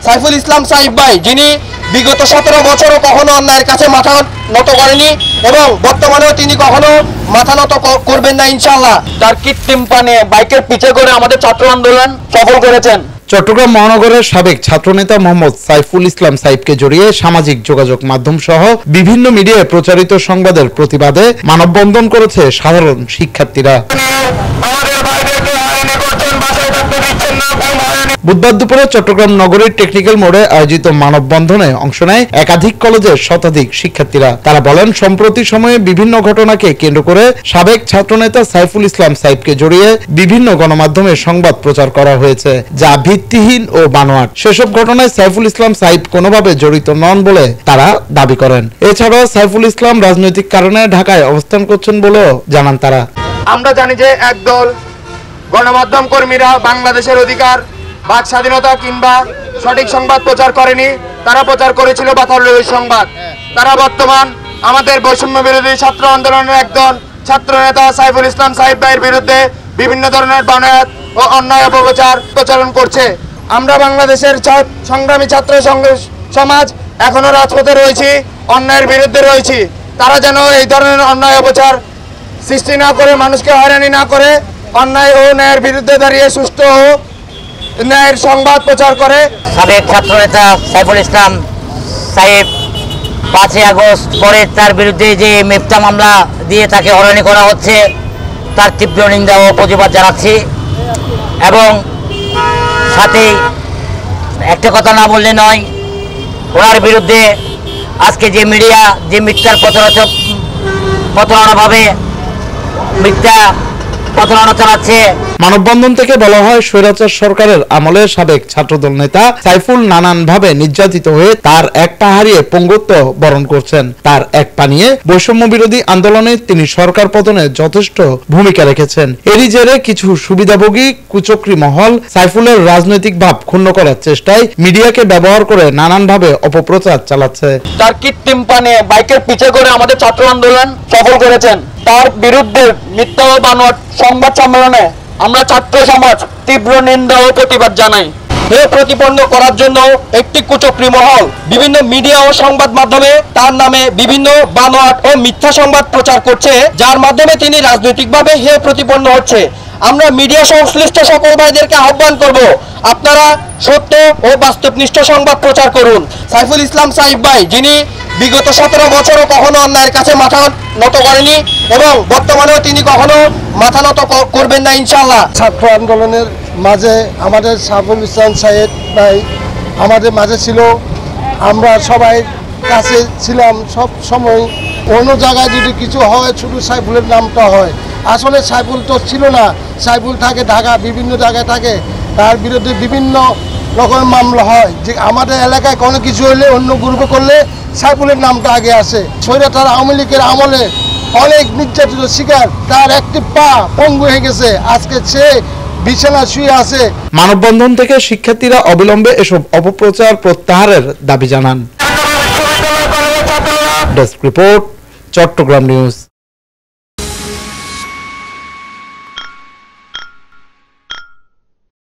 সাইফুল ইসলাম সাইফ ভাই, যিনি বিগত 17 বছরও কখনো অন্যায়ের কাছে মাথা নত করেনি এবং বর্তমানেও তিনি কখনো মাথা নত করবেন না ইনশাআল্লাহ। তার কৃত্রিম পানে বাইকের পিছে করে আমাদের ছাত্র আন্দোলন সফল করেছেন। চট্টগ্রাম মহানগরের সাবেক ছাত্রনেতা মোহাম্মদ সাইফুল ইসলাম সাইফকে জড়িয়ে সামাজিক যোগাযোগ মাধ্যম সহ বিভিন্ন মিডিয়ায় প্রচারিত সংবাদের প্রতিবাদে মানববন্ধন করেছে সাধারণ শিক্ষার্থীরা। বুধবার দুপুরে চট্টগ্রাম নগরীর টেকনিক্যাল মোড়ে আয়োজিত মানববন্ধনে অংশ নেয় একাধিক কলেজের শতাধিক শিক্ষার্থীরা। তারা বলেন, সম্প্রতি সময়ে বিভিন্ন ঘটনাকে কেন্দ্র করে সাবেক ছাত্রনেতা সাইফুল ইসলাম সাইফকে জড়িয়ে বিভিন্ন গণমাধ্যমে সংবাদ প্রচার করা হয়েছে, যা ভিত্তিহীন ও বানোয়াট। সেসব ঘটনায় সাইফুল ইসলাম সাইফ কোনোভাবে জড়িত নন বলে তারা দাবি করেন। এছাড়াও সাইফুল ইসলাম রাজনৈতিক কারণে ঢাকায় অবস্থান করছেন বলেও জানান তারা। আমরা জানি যে একদল গণমাধ্যম কর্মীরা বাংলাদেশের অধিকার, বাক স্বাধীনতা কিংবা সঠিক সংবাদ প্রচার করেনি। তারা প্রচার করেছিল বাতানুল সংবাদ। তারা বর্তমান আমাদের বৈষম্য বিরোধী ছাত্র আন্দোলনের একদল ছাত্র নেতা সাইফুল ইসলাম সাইফ ভাইয়ের বিরুদ্ধে বিভিন্ন ধরনের বানোয়াট ও অন্যায় অপপ্রচার প্রচারণ করছে। আমরা বাংলাদেশের সংগ্রামী ছাত্র সমাজ এখনো রাজপথে রয়েছি, অন্যায়ের বিরুদ্ধে রয়েছি। তারা যেন এই ধরনের অন্যায় অপপ্রচার সৃষ্টি না করে, মানুষকে হয়রানি না করে, অন্যায় ও ন্যায়ের বিরুদ্ধে দাঁড়িয়ে সুষ্ঠু ও ন্যায়ের সংবাদ প্রচার করে। সাবেক ছাত্রনেতা সাইফুল ইসলাম সাইফ 5 আগস্ট পরে তার বিরুদ্ধে যে মিথ্যা মামলা দিয়ে তাকে হয়রানি করা হচ্ছে, তার তীব্র নিন্দা ও প্রতিবাদ জানাচ্ছি। এবং সাথেই একটা কথা না বললে নয়, ওনার বিরুদ্ধে আজকে যে মিডিয়া যে মিথ্যার প্রতারণাভাবে মিথ্যা প্রতারণা চালাচ্ছে। মানববন্ধন থেকে বলা হয়, স্বৈরাচার সরকারের আমলে সাবেক ছাত্রদল নেতা সাইফুল নানানভাবে নির্যাতিত হয়ে তার এক পা হারিয়ে পঙ্গুত্ব বরণ করছেন। তার এক পা নিয়ে বৈষম্য বিরোধী আন্দোলনে তিনি সরকার পতনে যথেষ্ট ভূমিকা রেখেছেন। এরই জেরে কিছু সুবিধাভোগী কুচক্রী মহল সাইফুলের রাজনৈতিক ভাব ক্ষুণ্ণ করার চেষ্টায় মিডিয়াকে ব্যবহার করে নানানভাবে অপপ্রচার চালাচ্ছে। তার কৃত্রিম পানে বাইকের পিছে করে আমাদের ছাত্র আন্দোলন সফল করেছেন। তার বিরুদ্ধে মিথ্যা ও বানোয়াট সংবাদ সম্মেলনে আমরা ছাত্র সমাজ তীব্র নিন্দা ও প্রতিবাদ জানাই। এর প্রতিপন্ন করার জন্য একটি কুচক্রী মহল বিভিন্ন মিডিয়া ও সংবাদ মাধ্যমে তার নামে বিভিন্ন বানোয়াট ও মিথ্যা সংবাদ প্রচার করছে, যার মাধ্যমে তিনি রাজনৈতিকভাবে হেয় প্রতিপন্ন হচ্ছে। আমরা মিডিয়া সংশ্লিষ্ট সকল ভাইদেরকে আহ্বান করব, আপনারা সত্য ও বাস্তবনিষ্ঠ সংবাদ প্রচার করুন। সাইফুল ইসলাম সাইফ ভাই, যিনি বিগত 17 বছরও কখনো অন্যায়ের কাছে মাথা নত করেনি এবং বর্তমানেও তিনি কখনো মাথা নত করবেন না ইনশাআল্লাহ। ছাত্র আন্দোলনের মাঝে আমাদের সাইফুল ইসলাম সাইফ ভাই আমাদের মাঝে ছিল। আমরা সবাই কাছে ছিলাম সব সময়। অন্য জায়গায় যদি কিছু হয় শুধু সাইফুলের নামটা হয়, আসলে সাইফুল তো ছিল না। সাইফুল থাকে ঢাকা, বিভিন্ন জায়গায় থাকে। তার বিরুদ্ধে বিভিন্ন রকমের মামলা হয়, যে আমাদের এলাকায় কোনো কিছু হলে অন্য গ্রুপে করলে সাইফুলের নামটা আগে আসে। স্বৈরাচার আওয়ামী লীগের আমলে অনেক নির্যাতিত শিকার, তার একটি পা পঙ্গু হয়ে গেছে, আজকে সে বিছানা শুয়ে আছে। মানববন্ধন থেকে শিক্ষার্থীরা অবিলম্বে এসব অপপ্রচার প্রত্যাহারের দাবি জানান। Desk report, Chittagong news.